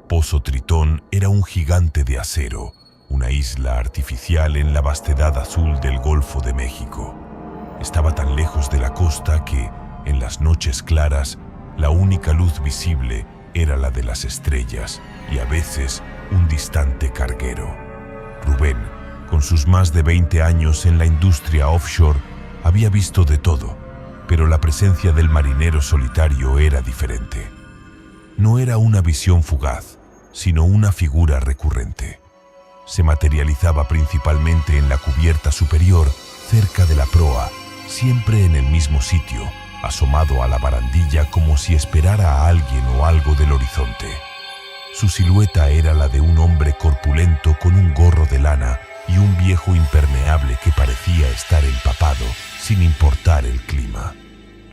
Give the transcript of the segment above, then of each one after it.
Pozo Tritón era un gigante de acero, una isla artificial en la vastedad azul del Golfo de México. Estaba tan lejos de la costa que, en las noches claras, la única luz visible era la de las estrellas y a veces un distante carguero. Rubén, con sus más de 20 años en la industria offshore, había visto de todo, pero la presencia del marinero solitario era diferente. No era una visión fugaz, sino una figura recurrente. Se materializaba principalmente en la cubierta superior, cerca de la proa, siempre en el mismo sitio, asomado a la barandilla como si esperara a alguien o algo del horizonte. Su silueta era la de un hombre corpulento con un gorro de lana y un viejo impermeable que parecía estar empapado, sin importar el clima.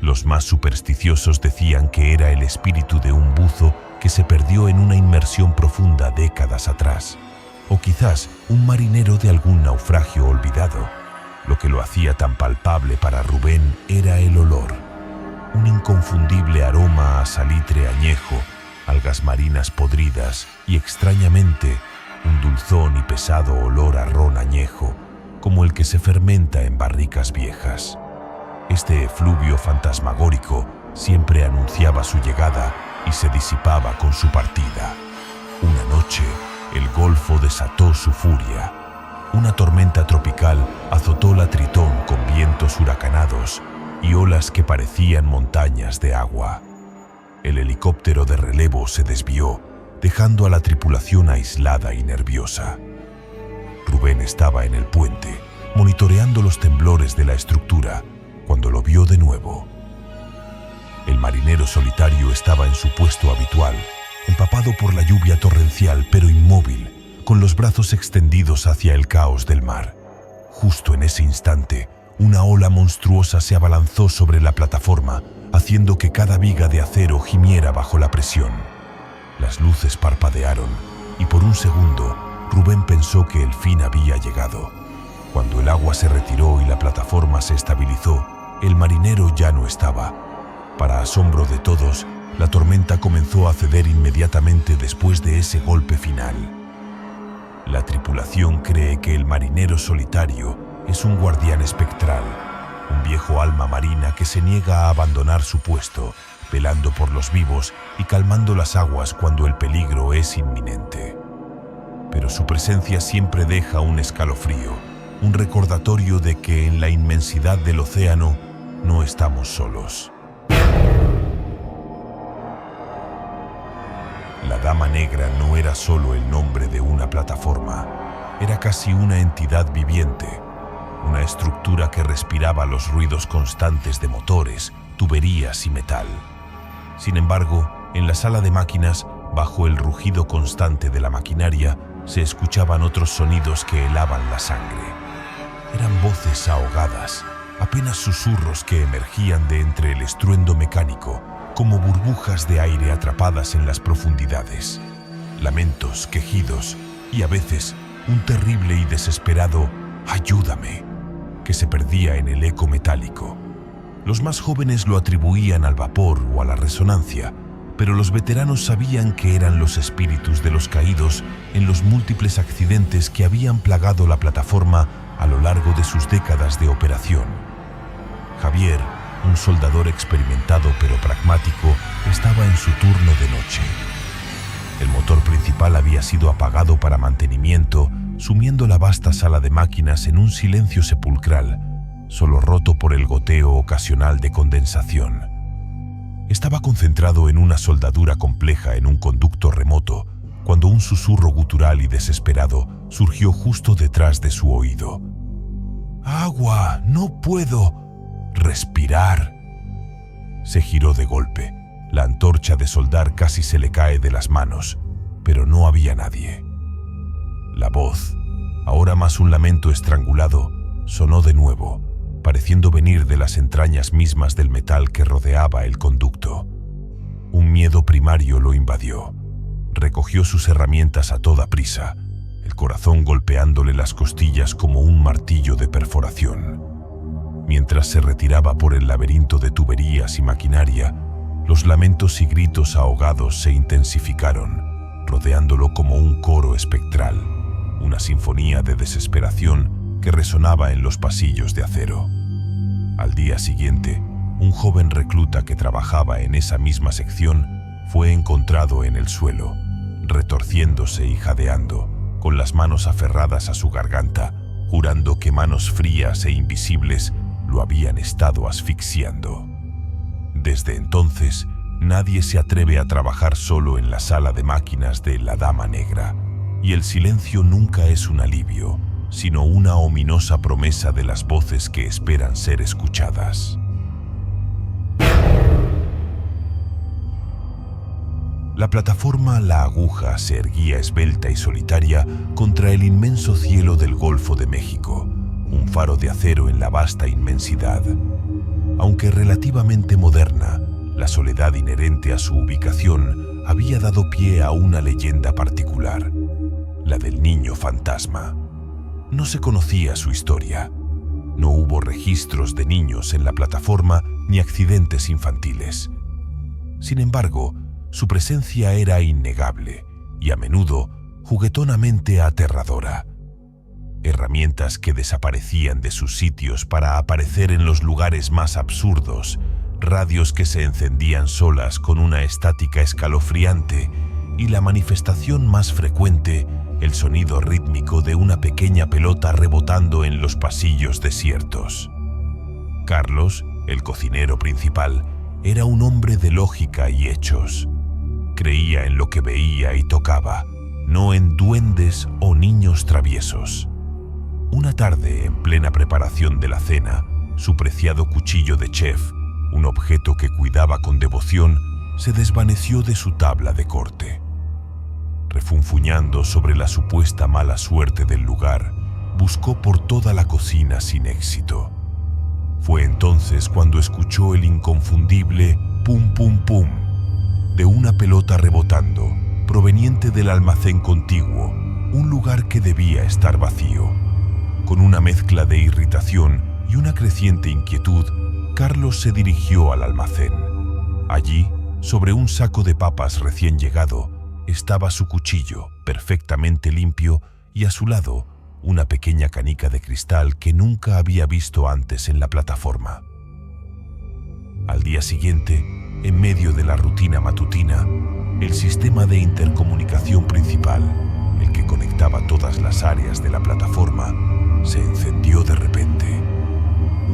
Los más supersticiosos decían que era el espíritu de un buzo que se perdió en una inmersión profunda décadas atrás, o quizás un marinero de algún naufragio olvidado. Lo que lo hacía tan palpable para Rubén era el olor, un inconfundible aroma a salitre añejo, algas marinas podridas y, extrañamente, un dulzón y pesado olor a ron añejo, como el que se fermenta en barricas viejas. Este efluvio fantasmagórico siempre anunciaba su llegada y se disipaba con su partida. Una noche, el Golfo desató su furia. Una tormenta tropical azotó la Tritón con vientos huracanados y olas que parecían montañas de agua. El helicóptero de relevo se desvió, dejando a la tripulación aislada y nerviosa. Rubén estaba en el puente, monitoreando los temblores de la estructura, cuando lo vio de nuevo. El marinero solitario estaba en su puesto habitual, empapado por la lluvia torrencial pero inmóvil, con los brazos extendidos hacia el caos del mar. Justo en ese instante, una ola monstruosa se abalanzó sobre la plataforma, haciendo que cada viga de acero gimiera bajo la presión. Las luces parpadearon y por un segundo Rubén pensó que el fin había llegado. Cuando el agua se retiró y la plataforma se estabilizó, el marinero ya no estaba. Para asombro de todos, la tormenta comenzó a ceder inmediatamente después de ese golpe final. La tripulación cree que el marinero solitario es un guardián espectral, un viejo alma marina que se niega a abandonar su puesto, velando por los vivos y calmando las aguas cuando el peligro es inminente. Pero su presencia siempre deja un escalofrío, un recordatorio de que en la inmensidad del océano no estamos solos. La Dama Negra no era solo el nombre de una plataforma, era casi una entidad viviente, una estructura que respiraba los ruidos constantes de motores, tuberías y metal. Sin embargo, en la sala de máquinas, bajo el rugido constante de la maquinaria, se escuchaban otros sonidos que helaban la sangre. Eran voces ahogadas, apenas susurros que emergían de entre el estruendo mecánico, como burbujas de aire atrapadas en las profundidades. Lamentos, quejidos y a veces un terrible y desesperado «ayúdame», que se perdía en el eco metálico. Los más jóvenes lo atribuían al vapor o a la resonancia, pero los veteranos sabían que eran los espíritus de los caídos en los múltiples accidentes que habían plagado la plataforma a lo largo de sus décadas de operación. Javier, un soldador experimentado pero pragmático, estaba en su turno de noche. El motor principal había sido apagado para mantenimiento, sumiendo la vasta sala de máquinas en un silencio sepulcral, solo roto por el goteo ocasional de condensación. Estaba concentrado en una soldadura compleja en un conducto remoto, cuando un susurro gutural y desesperado surgió justo detrás de su oído. «¡Agua! ¡No puedo respirar!». Se giró de golpe. La antorcha de soldar casi se le cae de las manos, pero no había nadie. La voz, ahora más un lamento estrangulado, sonó de nuevo, pareciendo venir de las entrañas mismas del metal que rodeaba el conducto. Un miedo primario lo invadió. Recogió sus herramientas a toda prisa, el corazón golpeándole las costillas como un martillo de perforación. Mientras se retiraba por el laberinto de tuberías y maquinaria, los lamentos y gritos ahogados se intensificaron, rodeándolo como un coro espectral, una sinfonía de desesperación que resonaba en los pasillos de acero. Al día siguiente, un joven recluta que trabajaba en esa misma sección fue encontrado en el suelo, retorciéndose y jadeando, con las manos aferradas a su garganta, jurando que manos frías e invisibles lo habían estado asfixiando. Desde entonces, nadie se atreve a trabajar solo en la sala de máquinas de la Dama Negra, y el silencio nunca es un alivio, sino una ominosa promesa de las voces que esperan ser escuchadas. La plataforma La Aguja se erguía esbelta y solitaria contra el inmenso cielo del Golfo de México, un faro de acero en la vasta inmensidad. Aunque relativamente moderna, la soledad inherente a su ubicación había dado pie a una leyenda particular, la del niño fantasma. No se conocía su historia. No hubo registros de niños en la plataforma ni accidentes infantiles. Sin embargo, su presencia era innegable y a menudo juguetonamente aterradora. Herramientas que desaparecían de sus sitios para aparecer en los lugares más absurdos, radios que se encendían solas con una estática escalofriante y la manifestación más frecuente, el sonido rítmico de una pequeña pelota rebotando en los pasillos desiertos. Carlos, el cocinero principal, era un hombre de lógica y hechos. Creía en lo que veía y tocaba, no en duendes o niños traviesos. Una tarde, en plena preparación de la cena, su preciado cuchillo de chef, un objeto que cuidaba con devoción, se desvaneció de su tabla de corte. Refunfuñando sobre la supuesta mala suerte del lugar, buscó por toda la cocina sin éxito. Fue entonces cuando escuchó el inconfundible pum pum pum de una pelota rebotando, proveniente del almacén contiguo, un lugar que debía estar vacío. Con una mezcla de irritación y una creciente inquietud, Carlos se dirigió al almacén. Allí, sobre un saco de papas recién llegado, estaba su cuchillo, perfectamente limpio, y a su lado, una pequeña canica de cristal que nunca había visto antes en la plataforma. Al día siguiente, en medio de la rutina matutina, el sistema de intercomunicación principal, el que conectaba todas las áreas de la plataforma, se encendió de repente.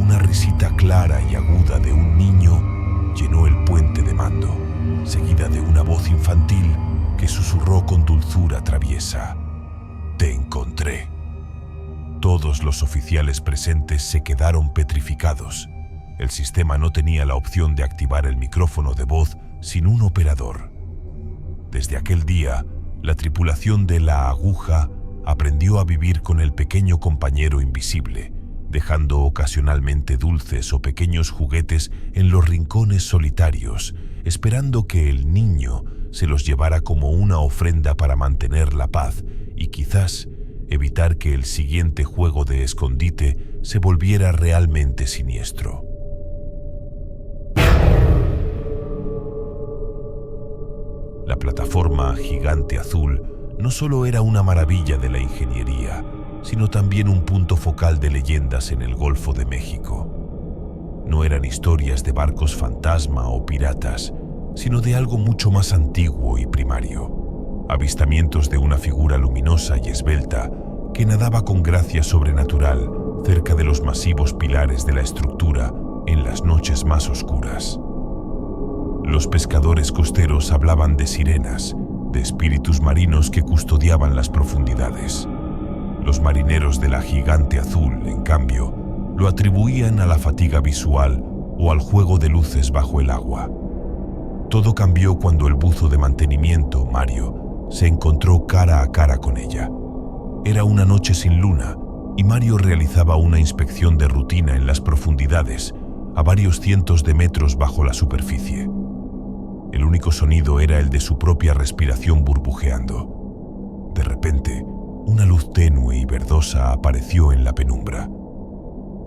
Una risita clara y aguda de un niño llenó el puente de mando, seguida de una voz infantil que susurró con dulzura traviesa: «Te encontré». Todos los oficiales presentes se quedaron petrificados. El sistema no tenía la opción de activar el micrófono de voz sin un operador. Desde aquel día, la tripulación de La Aguja aprendió a vivir con el pequeño compañero invisible, dejando ocasionalmente dulces o pequeños juguetes en los rincones solitarios, esperando que el niño se los llevara como una ofrenda para mantener la paz y quizás evitar que el siguiente juego de escondite se volviera realmente siniestro. La plataforma Gigante Azul no solo era una maravilla de la ingeniería, sino también un punto focal de leyendas en el Golfo de México. No eran historias de barcos fantasma o piratas, sino de algo mucho más antiguo y primario. Avistamientos de una figura luminosa y esbelta que nadaba con gracia sobrenatural cerca de los masivos pilares de la estructura en las noches más oscuras. Los pescadores costeros hablaban de sirenas, de espíritus marinos que custodiaban las profundidades. Los marineros de la Gigante Azul, en cambio, lo atribuían a la fatiga visual o al juego de luces bajo el agua. Todo cambió cuando el buzo de mantenimiento, Mario, se encontró cara a cara con ella. Era una noche sin luna y Mario realizaba una inspección de rutina en las profundidades, a varios cientos de metros bajo la superficie. El único sonido era el de su propia respiración burbujeando. De repente, una luz tenue y verdosa apareció en la penumbra.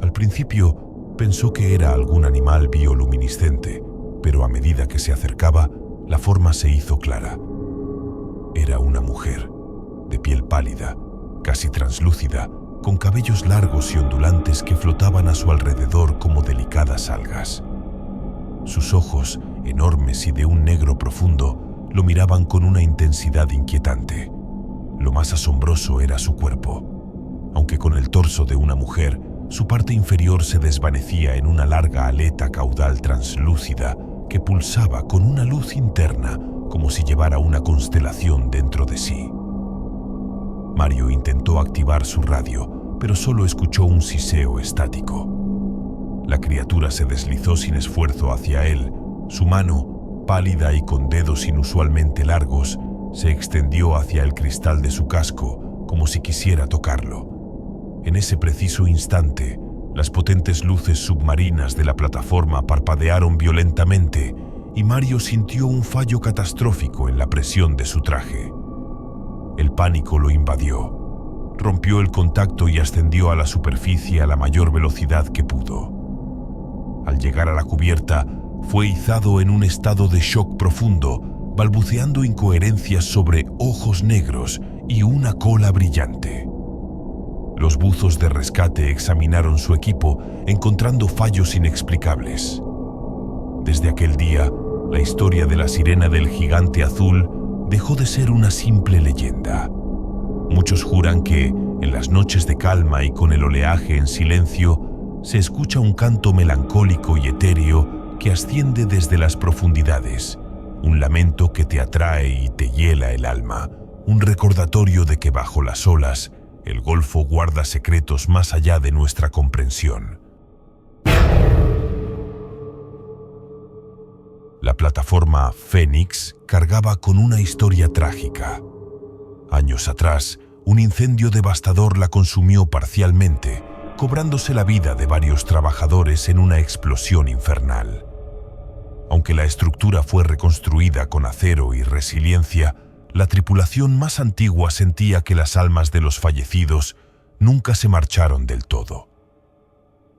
Al principio, pensó que era algún animal bioluminiscente, pero a medida que se acercaba, la forma se hizo clara. Era una mujer, de piel pálida, casi translúcida, con cabellos largos y ondulantes que flotaban a su alrededor como delicadas algas. Sus ojos, enormes y de un negro profundo, lo miraban con una intensidad inquietante. Lo más asombroso era su cuerpo. Aunque con el torso de una mujer, su parte inferior se desvanecía en una larga aleta caudal translúcida que pulsaba con una luz interna como si llevara una constelación dentro de sí. Mario intentó activar su radio, pero solo escuchó un siseo estático. La criatura se deslizó sin esfuerzo hacia él. Su mano, pálida y con dedos inusualmente largos, se extendió hacia el cristal de su casco, como si quisiera tocarlo. En ese preciso instante, las potentes luces submarinas de la plataforma parpadearon violentamente y Mario sintió un fallo catastrófico en la presión de su traje. El pánico lo invadió. Rompió el contacto y ascendió a la superficie a la mayor velocidad que pudo. Al llegar a la cubierta, fue izado en un estado de shock profundo, balbuceando incoherencias sobre ojos negros y una cola brillante. Los buzos de rescate examinaron su equipo, encontrando fallos inexplicables. Desde aquel día, la historia de la sirena del gigante azul dejó de ser una simple leyenda. Muchos juran que, en las noches de calma y con el oleaje en silencio, se escucha un canto melancólico y etéreo que asciende desde las profundidades, un lamento que te atrae y te hiela el alma, un recordatorio de que bajo las olas, el Golfo guarda secretos más allá de nuestra comprensión. La plataforma Fénix cargaba con una historia trágica. Años atrás, un incendio devastador la consumió parcialmente, cobrándose la vida de varios trabajadores en una explosión infernal. Aunque la estructura fue reconstruida con acero y resiliencia, la tripulación más antigua sentía que las almas de los fallecidos nunca se marcharon del todo.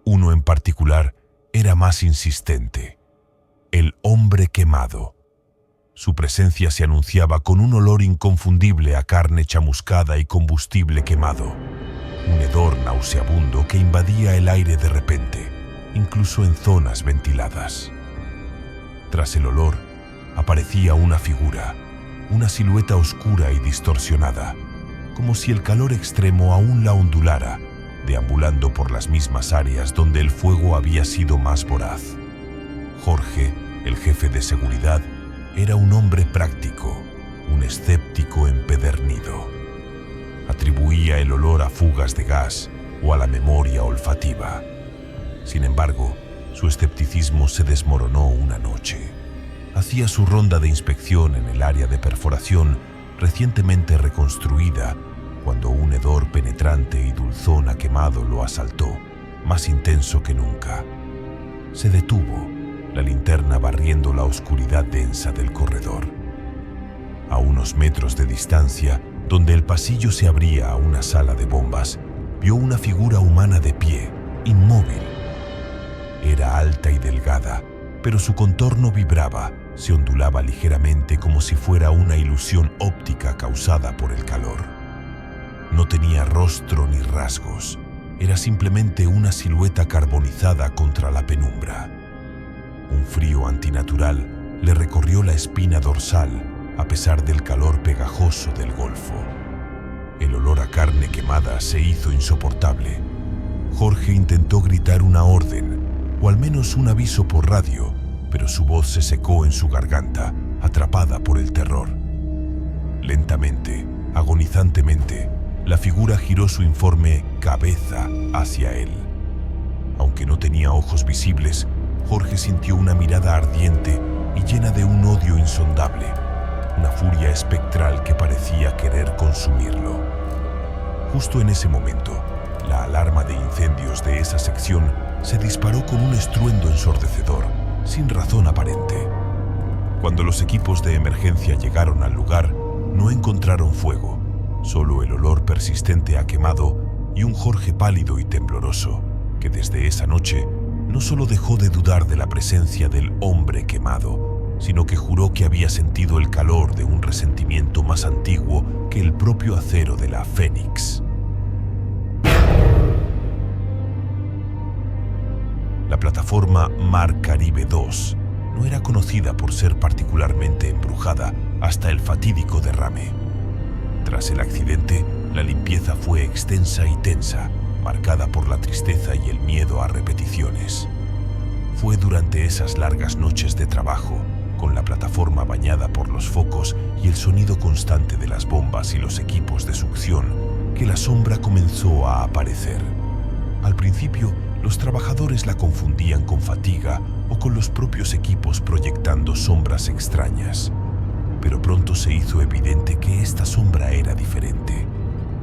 Uno en particular era más insistente: el hombre quemado. Su presencia se anunciaba con un olor inconfundible a carne chamuscada y combustible quemado, un hedor nauseabundo que invadía el aire de repente, incluso en zonas ventiladas. Tras el olor, aparecía una figura, una silueta oscura y distorsionada, como si el calor extremo aún la ondulara, deambulando por las mismas áreas donde el fuego había sido más voraz. Jorge, el jefe de seguridad, era un hombre práctico, un escéptico empedernido. Atribuía el olor a fugas de gas o a la memoria olfativa. Sin embargo, su escepticismo se desmoronó una noche. Hacía su ronda de inspección en el área de perforación recientemente reconstruida cuando un hedor penetrante y dulzón a quemado lo asaltó, más intenso que nunca. Se detuvo, la linterna barriendo la oscuridad densa del corredor. A unos metros de distancia, donde el pasillo se abría a una sala de bombas, vio una figura humana de pie, inmóvil. Era alta y delgada, pero su contorno vibraba, se ondulaba ligeramente como si fuera una ilusión óptica causada por el calor. No tenía rostro ni rasgos, era simplemente una silueta carbonizada contra la penumbra. Un frío antinatural le recorrió la espina dorsal a pesar del calor pegajoso del Golfo. El olor a carne quemada se hizo insoportable. Jorge intentó gritar una orden, o al menos un aviso por radio, pero su voz se secó en su garganta, atrapada por el terror. Lentamente, agonizantemente, la figura giró su informe cabeza hacia él. Aunque no tenía ojos visibles, Jorge sintió una mirada ardiente y llena de un odio insondable, una furia espectral que parecía querer consumirlo. Justo en ese momento, la alarma de incendios de esa sección se disparó con un estruendo ensordecedor, sin razón aparente. Cuando los equipos de emergencia llegaron al lugar, no encontraron fuego, solo el olor persistente a quemado y un Jorge pálido y tembloroso, que desde esa noche no solo dejó de dudar de la presencia del hombre quemado, sino que juró que había sentido el calor de un resentimiento más antiguo que el propio acero de la Fénix. La plataforma Mar Caribe 2 no era conocida por ser particularmente embrujada hasta el fatídico derrame. Tras el accidente, la limpieza fue extensa y tensa, marcada por la tristeza y el miedo a repeticiones. Fue durante esas largas noches de trabajo, con la plataforma bañada por los focos y el sonido constante de las bombas y los equipos de succión, que la sombra comenzó a aparecer. Al principio, los trabajadores la confundían con fatiga o con los propios equipos proyectando sombras extrañas. Pero pronto se hizo evidente que esta sombra era diferente.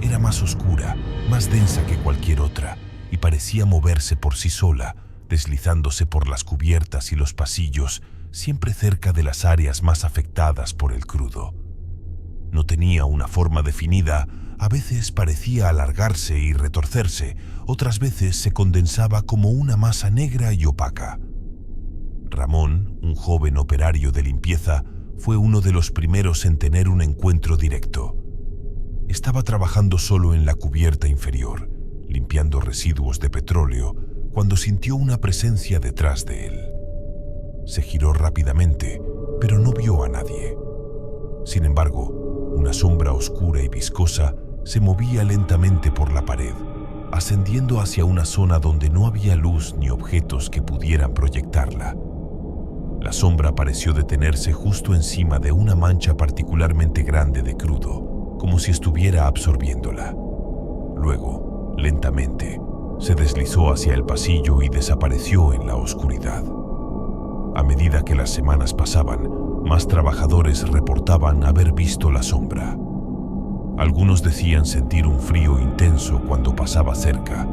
Era más oscura, más densa que cualquier otra, y parecía moverse por sí sola, deslizándose por las cubiertas y los pasillos, siempre cerca de las áreas más afectadas por el crudo. No tenía una forma definida, a veces parecía alargarse y retorcerse, otras veces se condensaba como una masa negra y opaca. Ramón, un joven operario de limpieza, fue uno de los primeros en tener un encuentro directo. Estaba trabajando solo en la cubierta inferior, limpiando residuos de petróleo, cuando sintió una presencia detrás de él. Se giró rápidamente, pero no vio a nadie. Sin embargo, una sombra oscura y viscosa se movía lentamente por la pared, ascendiendo hacia una zona donde no había luz ni objetos que pudieran proyectarla. La sombra pareció detenerse justo encima de una mancha particularmente grande de crudo, como si estuviera absorbiéndola. Luego, lentamente, se deslizó hacia el pasillo y desapareció en la oscuridad. A medida que las semanas pasaban, más trabajadores reportaban haber visto la sombra. Algunos decían sentir un frío intenso cuando pasaba cerca.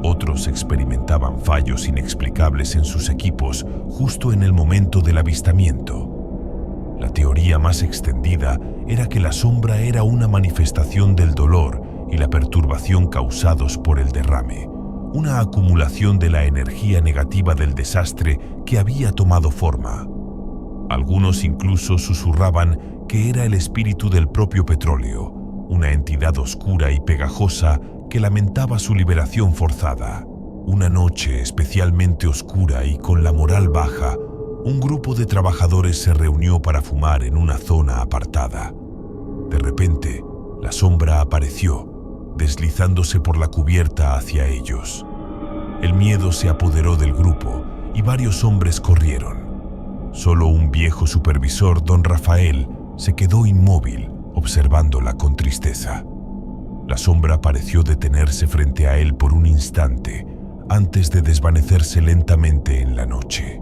Otros experimentaban fallos inexplicables en sus equipos justo en el momento del avistamiento. La teoría más extendida era que la sombra era una manifestación del dolor y la perturbación causados por el derrame, una acumulación de la energía negativa del desastre que había tomado forma. Algunos incluso susurraban que era el espíritu del propio petróleo, una entidad oscura y pegajosa que lamentaba su liberación forzada. Una noche especialmente oscura y con la moral baja, un grupo de trabajadores se reunió para fumar en una zona apartada. De repente, la sombra apareció, deslizándose por la cubierta hacia ellos. El miedo se apoderó del grupo y varios hombres corrieron. Solo un viejo supervisor, don Rafael, se quedó inmóvil, observándola con tristeza. La sombra pareció detenerse frente a él por un instante, antes de desvanecerse lentamente en la noche.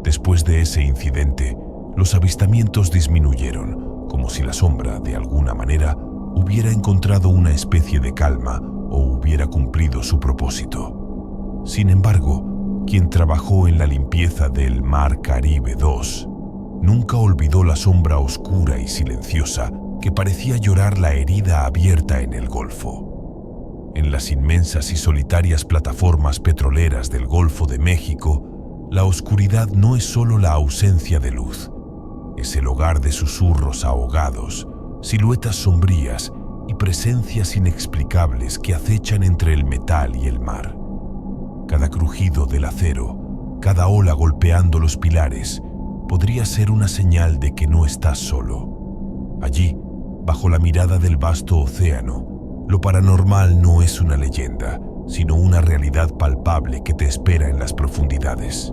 Después de ese incidente, los avistamientos disminuyeron, como si la sombra, de alguna manera, hubiera encontrado una especie de calma o hubiera cumplido su propósito. Sin embargo, quien trabajó en la limpieza del Mar Caribe 2 nunca olvidó la sombra oscura y silenciosa que parecía llorar la herida abierta en el Golfo. En las inmensas y solitarias plataformas petroleras del Golfo de México, la oscuridad no es solo la ausencia de luz, es el hogar de susurros ahogados, siluetas sombrías y presencias inexplicables que acechan entre el metal y el mar. Cada crujido del acero, cada ola golpeando los pilares, podría ser una señal de que no estás solo. Allí, bajo la mirada del vasto océano, lo paranormal no es una leyenda, sino una realidad palpable que te espera en las profundidades.